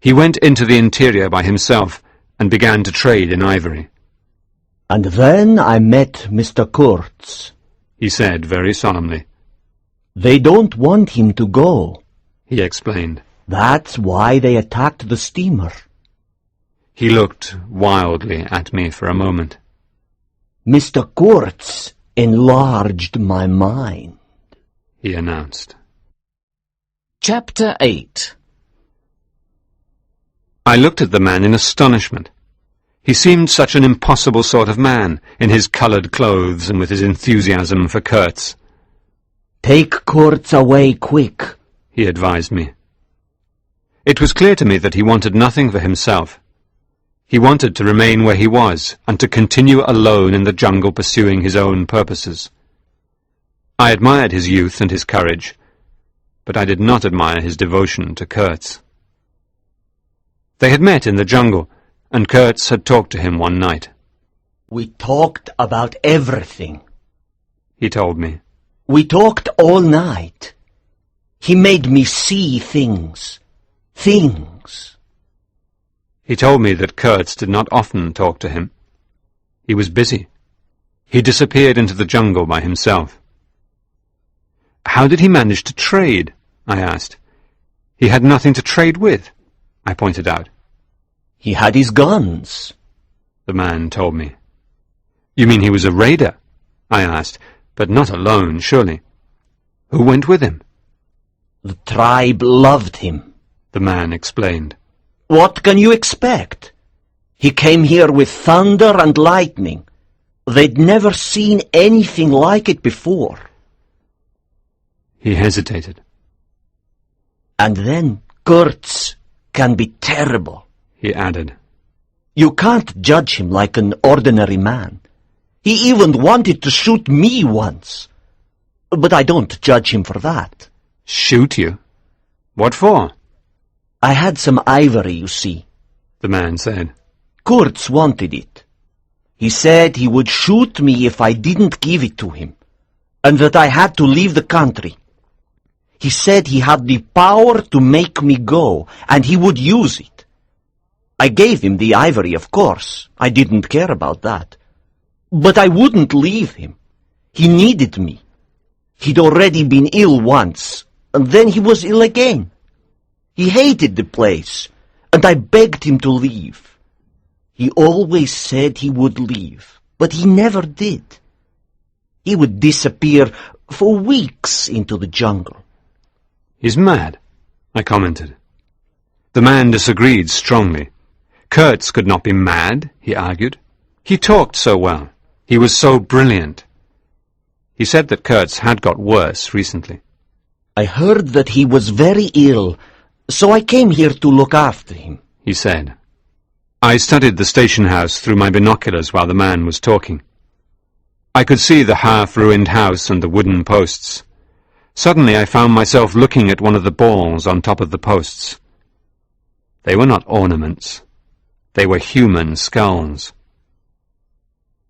He went into the interior by himself and began to trade in ivory. And then I met Mr. Kurtz, he said very solemnly. They don't want him to go, he explained. That's why they attacked the steamer. He looked wildly at me for a moment. Mr. Kurtz enlarged my mind, he announced. Chapter 8. I looked at the man in astonishment. He seemed such an impossible sort of man, in his coloured clothes and with his enthusiasm for Kurtz. Take Kurtz away quick, he advised me. It was clear to me that he wanted nothing for himself. He wanted to remain where he was, and to continue alone in the jungle pursuing his own purposes. I admired his youth and his courage, but I did not admire his devotion to Kurtz. They had met in the jungle, and Kurtz had talked to him one night. We talked about everything, he told me. We talked all night. He made me see things. Things. He told me that Kurtz did not often talk to him. He was busy. He disappeared into the jungle by himself. How did he manage to trade? I asked. He had nothing to trade with, I pointed out. He had his guns, the man told me. You mean he was a raider? I asked, but not alone, surely. Who went with him? The tribe loved him, the man explained. What can you expect? He came here with thunder and lightning. They'd never seen anything like it before. He hesitated. And then Kurtz can be terrible, he added. You can't judge him like an ordinary man. He even wanted to shoot me once. But I don't judge him for that. Shoot you? What for? I had some ivory, you see, the man said. Kurtz wanted it. He said he would shoot me if I didn't give it to him, and that I had to leave the country. He said he had the power to make me go, and he would use it. I gave him the ivory, of course. I didn't care about that. But I wouldn't leave him. He needed me. He'd already been ill once, and then he was ill again. He hated the place, and I begged him to leave. He always said he would leave, but he never did. He would disappear for weeks into the jungle. He's mad, I commented. The man disagreed strongly. Kurtz could not be mad, he argued. He talked so well. He was so brilliant. He said that Kurtz had got worse recently. I heard that he was very ill, so I came here to look after him, he said. I studied the station house through my binoculars while the man was talking. I could see the half-ruined house and the wooden posts. Suddenly I found myself looking at one of the balls on top of the posts. They were not ornaments. They were human skulls.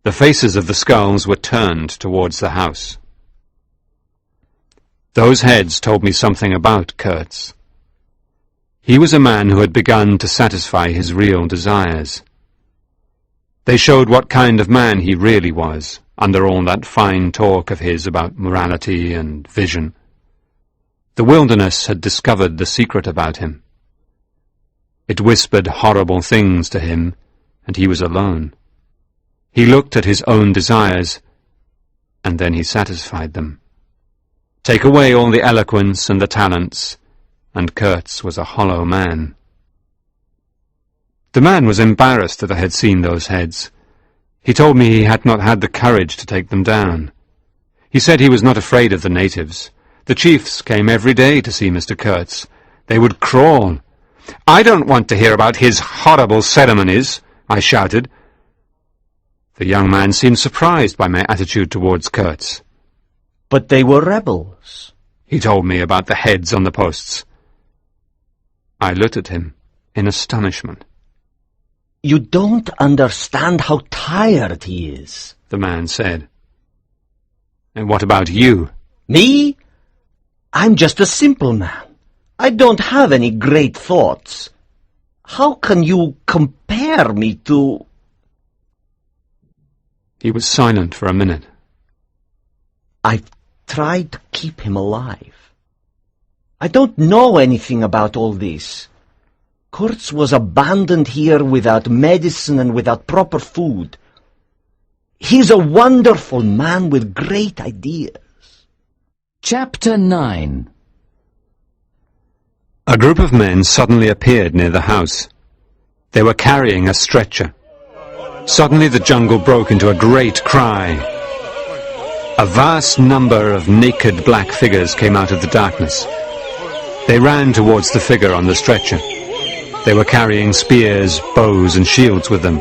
The faces of the skulls were turned towards the house. Those heads told me something about Kurtz. He was a man who had begun to satisfy his real desires. They showed what kind of man he really was, under all that fine talk of his about morality and vision. The wilderness had discovered the secret about him. It whispered horrible things to him, and he was alone. He looked at his own desires, and then he satisfied them. Take away all the eloquence and the talents, and Kurtz was a hollow man. The man was embarrassed that I had seen those heads. He told me he had not had the courage to take them down. He said he was not afraid of the natives. The chiefs came every day to see Mr. Kurtz. They would crawl. "I don't want to hear about his horrible ceremonies," I shouted. The young man seemed surprised by my attitude towards Kurtz. But they were rebels. He told me about the heads on the posts. I looked at him in astonishment. You don't understand how tired he is, the man said. And what about you? Me? I'm just a simple man. I don't have any great thoughts. How can you compare me to... He was silent for a minute. I've tried to keep him alive. I don't know anything about all this. Kurtz was abandoned here without medicine and without proper food. He's a wonderful man with great ideas. Chapter 9. A group of men suddenly appeared near the house. They were carrying a stretcher. Suddenly the jungle broke into a great cry. A vast number of naked black figures came out of the darkness. They ran towards the figure on the stretcher. They were carrying spears, bows, and shields with them.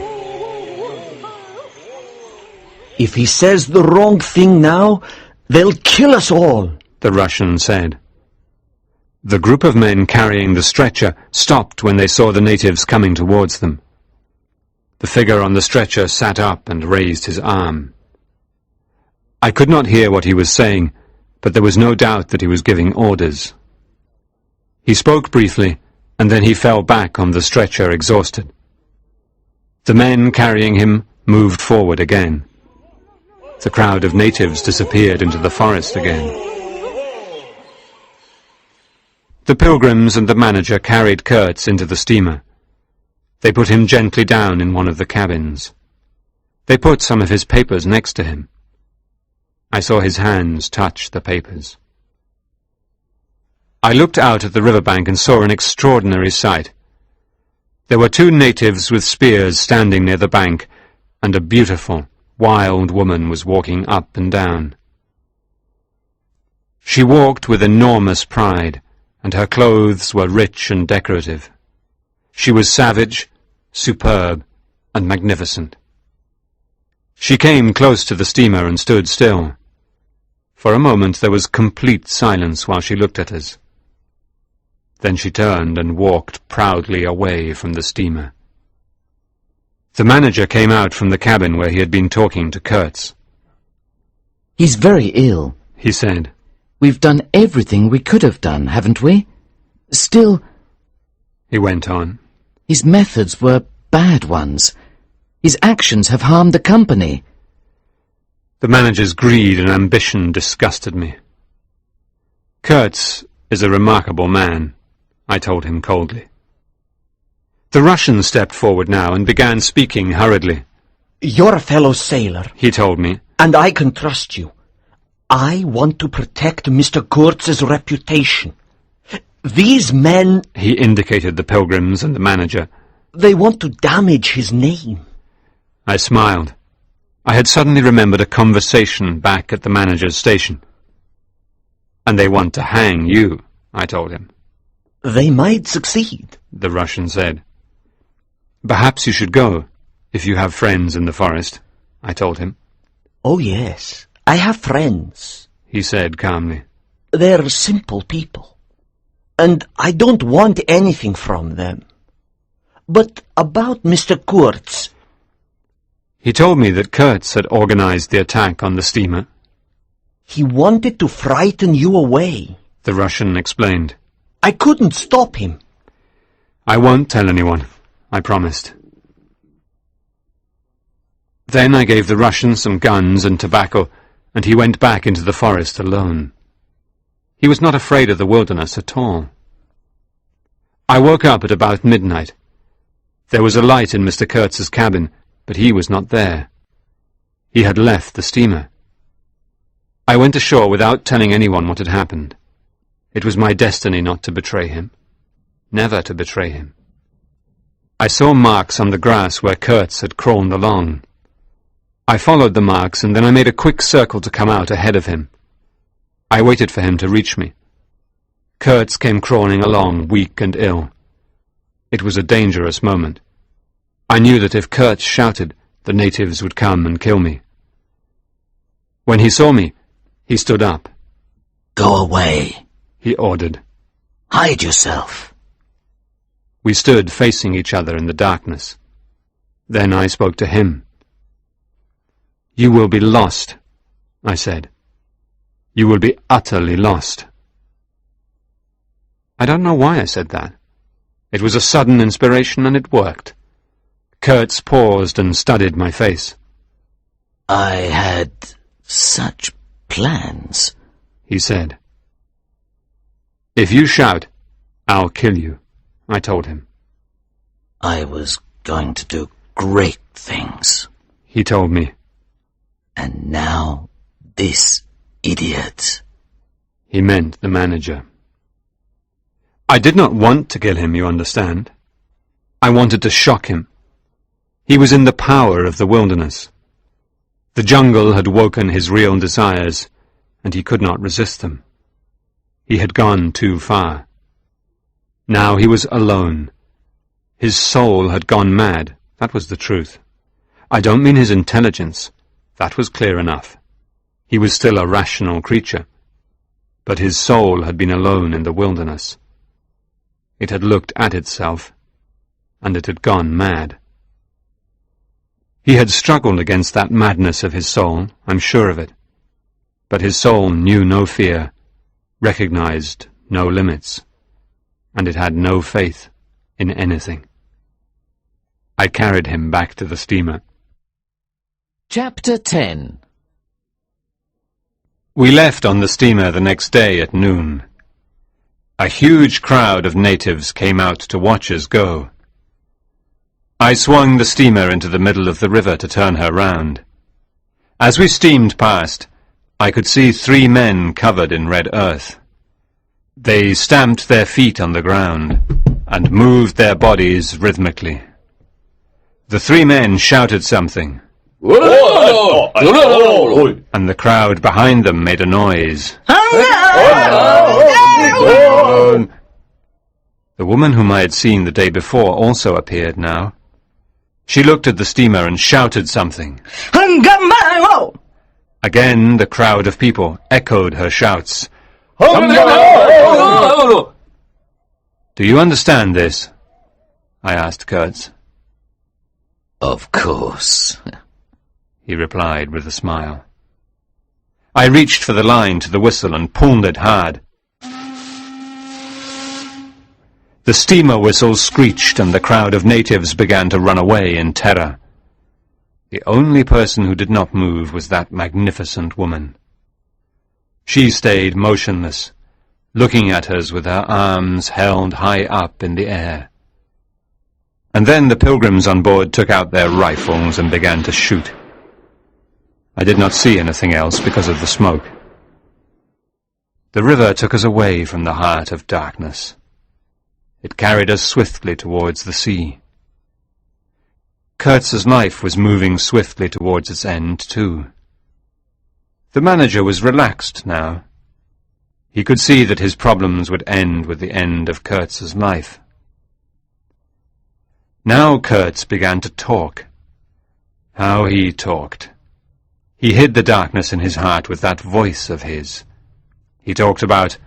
If he says the wrong thing now, they'll kill us all, the Russian said. The group of men carrying the stretcher stopped when they saw the natives coming towards them. The figure on the stretcher sat up and raised his arm. I could not hear what he was saying, but there was no doubt that he was giving orders. He spoke briefly, and then he fell back on the stretcher exhausted. The men carrying him moved forward again. The crowd of natives disappeared into the forest again. The pilgrims and the manager carried Kurtz into the steamer. They put him gently down in one of the cabins. They put some of his papers next to him. I saw his hands touch the papers. I looked out at the riverbank and saw an extraordinary sight. There were two natives with spears standing near the bank, and a beautiful, wild woman was walking up and down. She walked with enormous pride, and her clothes were rich and decorative. She was savage, superb, and magnificent. She came close to the steamer and stood still. For a moment there was complete silence while she looked at us. Then she turned and walked proudly away from the steamer. The manager came out from the cabin where he had been talking to Kurtz. "He's very ill," He said. "We've done everything we could have done, haven't we? Still," He went on, his methods were bad ones. His actions have harmed the company. the manager's greed and ambition disgusted me. Kurtz is a remarkable man, I told him coldly. The Russian stepped forward now and began speaking hurriedly. You're a fellow sailor, He told me. and I can trust you. I want to protect Mr. Kurtz's reputation. These men, He indicated the pilgrims and the manager. they want to damage his name. I smiled. I had suddenly remembered a conversation back at the manager's station. "And they want to hang you," I told him. They might succeed. The Russian said. "Perhaps you should go, if you have friends in the forest," I told him. Oh yes, I have friends. He said calmly. They're simple people. And I don't want anything from them. But about Mr. Kurtz, He told me that Kurtz had organized the attack on the steamer. he wanted to frighten you away. The Russian explained. I couldn't stop him. "I won't tell anyone," I promised. Then I gave the Russian some guns and tobacco, and he went back into the forest alone. He was not afraid of the wilderness at all. I woke up at about midnight. There was a light in Mr. Kurtz's cabin, but he was not there. He had left the steamer. I went ashore without telling anyone what had happened. It was my destiny not to betray him. Never to betray him. I saw marks on the grass where Kurtz had crawled along. I followed the marks, and then I made a quick circle to come out ahead of him. I waited for him to reach me. Kurtz came crawling along, weak and ill. It was a dangerous moment. I knew that if Kurtz shouted, the natives would come and kill me. When he saw me, he stood up. "Go away," He ordered. "Hide yourself." We stood facing each other in the darkness. Then I spoke to him. "You will be lost," I said. "You will be utterly lost." I don't know why I said that. It was a sudden inspiration, and it worked. Kurtz paused and studied my face. "I had such plans," He said. "If you shout, I'll kill you," I told him. "I was going to do great things. He told me. And now this idiot." He meant the manager. I did not want to kill him, you understand. I wanted to shock him. He was in the power of the wilderness. The jungle had woken his real desires, and he could not resist them. He had gone too far. Now he was alone. His soul had gone mad, that was the truth. I don't mean his intelligence, that was clear enough. He was still a rational creature. But his soul had been alone in the wilderness. It had looked at itself, and it had gone mad. He had struggled against that madness of his soul, I'm sure of it. But his soul knew no fear, recognized no limits, and it had no faith in anything. I carried him back to the steamer. Chapter 10. We left on the steamer the next day at noon. A huge crowd of natives came out to watch us go. I swung the steamer into the middle of the river to turn her round. As we steamed past, I could see 3 men covered in red earth. They stamped their feet on the ground and moved their bodies rhythmically. The 3 men shouted something, and the crowd behind them made a noise. The woman whom I had seen the day before also appeared now. She looked at the steamer and shouted something. Again the crowd of people echoed her shouts. Do you understand this? I asked Kurtz. Of course, he replied with a smile. I reached for the line to the whistle and pulled it hard. The steamer whistle screeched and the crowd of natives began to run away in terror. The only person who did not move was that magnificent woman. She stayed motionless, looking at us with her arms held high up in the air. And then the pilgrims on board took out their rifles and began to shoot. I did not see anything else because of the smoke. The river took us away from the heart of darkness. It carried us swiftly towards the sea. Kurtz's life was moving swiftly towards its end, too. The manager was relaxed now. He could see that his problems would end with the end of Kurtz's life. Now Kurtz began to talk. How he talked! He hid the darkness in his heart with that voice of his. He talked about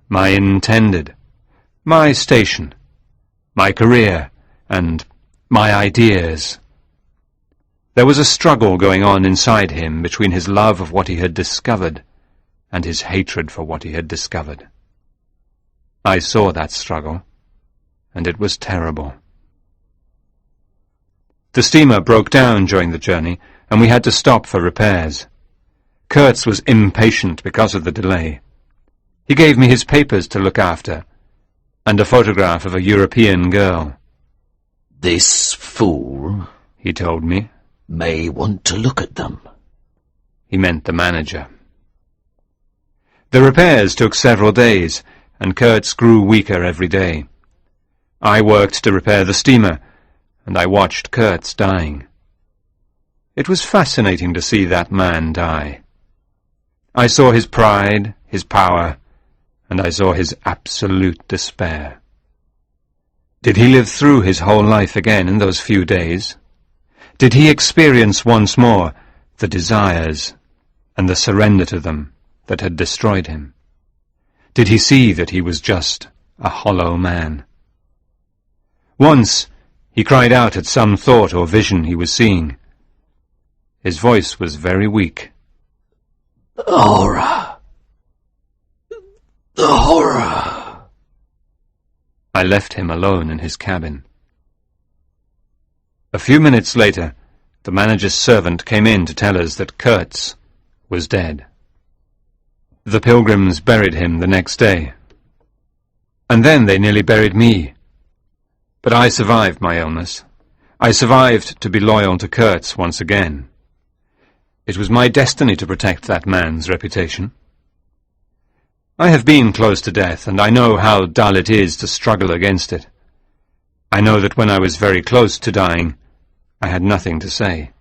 my intended, my station, my career, and my ideas. There was a struggle going on inside him between his love of what he had discovered and his hatred for what he had discovered. I saw that struggle, and it was terrible. The steamer broke down during the journey, and we had to stop for repairs. Kurtz was impatient because of the delay. He gave me his papers to look after, and a photograph of a European girl. This fool, he told me, may want to look at them. He meant the manager. The repairs took several days, and Kurtz grew weaker every day. I worked to repair the steamer, and I watched Kurtz dying. It was fascinating to see that man die. I saw his pride, his power, and I saw his absolute despair. Did he live through his whole life again in those few days? Did he experience once more the desires and the surrender to them that had destroyed him? Did he see that he was just a hollow man? Once he cried out at some thought or vision he was seeing. His voice was very weak. The horror! The horror! I left him alone in his cabin. A few minutes later, the manager's servant came in to tell us that Kurtz was dead. The pilgrims buried him the next day. And then they nearly buried me. But I survived my illness. I survived to be loyal to Kurtz once again. It was my destiny to protect that man's reputation. I have been close to death, and I know how dull it is to struggle against it. I know that when I was very close to dying, I had nothing to say.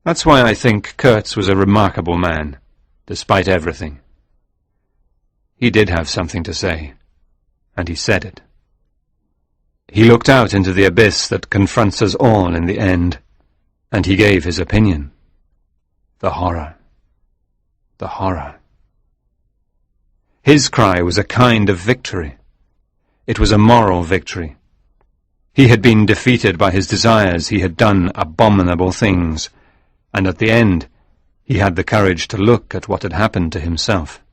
That's why I think Kurtz was a remarkable man, despite everything. He did have something to say, and he said it. He looked out into the abyss that confronts us all in the end, and he gave his opinion. The horror. The horror. His cry was a kind of victory. It was a moral victory. He had been defeated by his desires, he had done abominable things, and at the end he had the courage to look at what had happened to himself.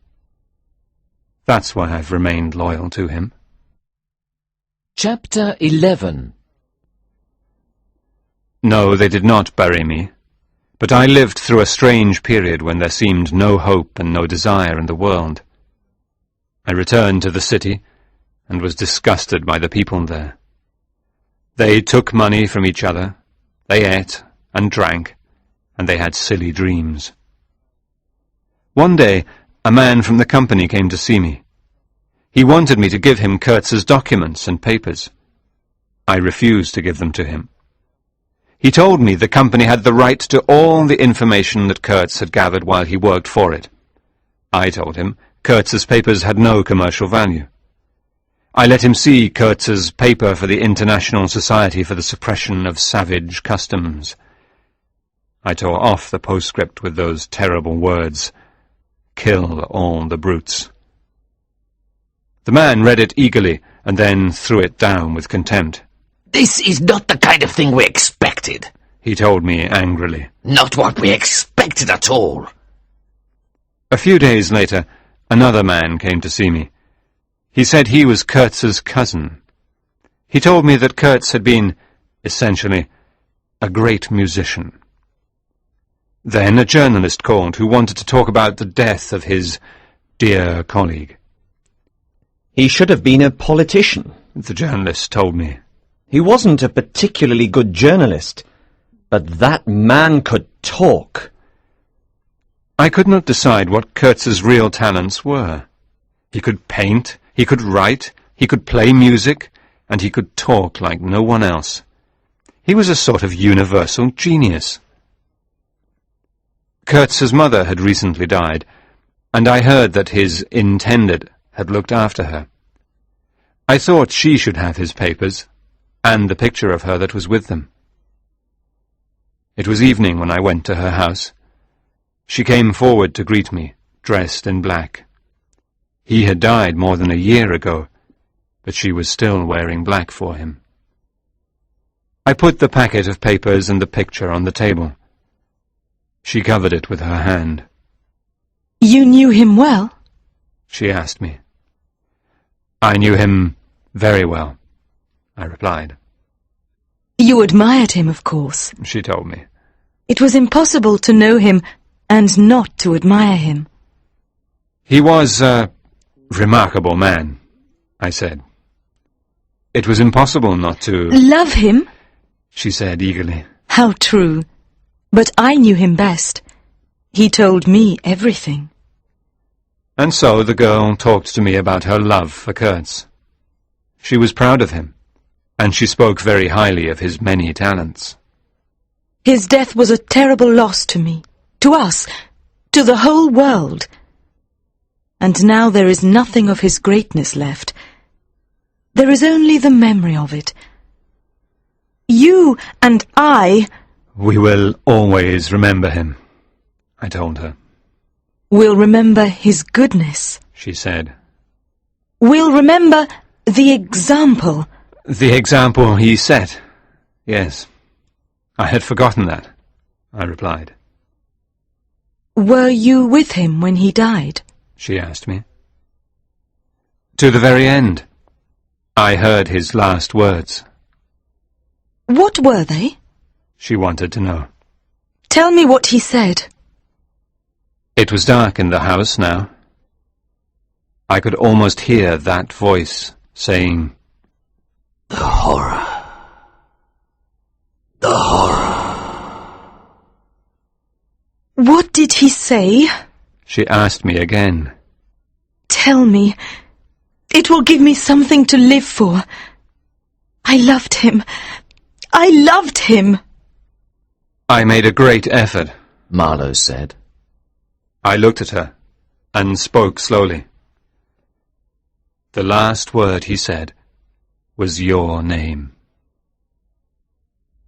That's why I've remained loyal to him. Chapter 11. No, they did not bury me, but I lived through a strange period when there seemed no hope and no desire in the world. I returned to the city and was disgusted by the people there. They took money from each other, they ate and drank, and they had silly dreams. One day, a man from the company came to see me. He wanted me to give him Kurtz's documents and papers. I refused to give them to him. He told me the company had the right to all the information that Kurtz had gathered while he worked for it, I told him Kurtz's papers had no commercial value. I let him see Kurtz's paper for the International Society for the Suppression of Savage Customs. I tore off the postscript with those terrible words, "Kill all the brutes." The man read it eagerly and then threw it down with contempt. "This is not the kind of thing we expected," he told me angrily. "Not what we expected at all." A few days later, another man came to see me. He said he was Kurtz's cousin. He told me that Kurtz had been, essentially, a great musician. Then a journalist called who wanted to talk about the death of his dear colleague. He should have been a politician, The journalist told me. He wasn't a particularly good journalist, but that man could talk. I could not decide what Kurtz's real talents were. He could paint, he could write, he could play music, and he could talk like no one else. He was a sort of universal genius. Kurtz's mother had recently died, and I heard that his intended had looked after her. I thought she should have his papers, and the picture of her that was with them. It was evening when I went to her house. She came forward to greet me, dressed in black. He had died more than a year ago, but she was still wearing black for him. I put the packet of papers and the picture on the table. She covered it with her hand. "You knew him well?" She asked me. I knew him very well, I replied. "You admired him, of course. She told me. It was impossible to know him and not to admire him." He was a remarkable man, I said. It was impossible not to... "Love him?" she said eagerly. How true. But I knew him best. He told me everything. And so the girl talked to me about her love for Kurtz. She was proud of him, and she spoke very highly of his many talents. His death was a terrible loss to me, to us, to the whole world. And now there is nothing of his greatness left. There is only the memory of it. You and I... We will always remember him, I told her. will remember his goodness. She said. We'll remember the example. The example he set. Yes. I had forgotten that, I replied. Were you with him when he died? She asked me. To the very end. I heard his last words. What were they? She wanted to know. Tell me what he said. It was dark in the house now. I could almost hear that voice saying, "The horror. The horror." What did he say? She asked me again. Tell me. It will give me something to live for. I loved him. I loved him. I made a great effort, Marlowe said. I looked at her and spoke slowly. The last word he said was your name.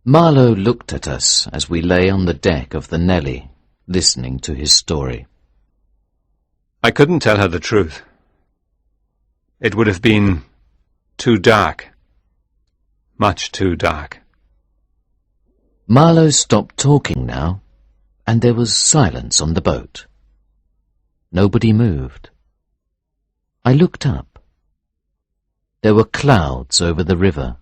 Marlowe looked at us as we lay on the deck of the Nelly, listening to his story. I couldn't tell her the truth. It would have been too dark. Much too dark. Marlowe stopped talking now, and there was silence on the boat. Nobody moved. I looked up. There were clouds over the river.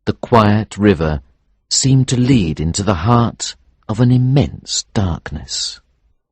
The quiet river seemed to lead into the heart of an immense darkness.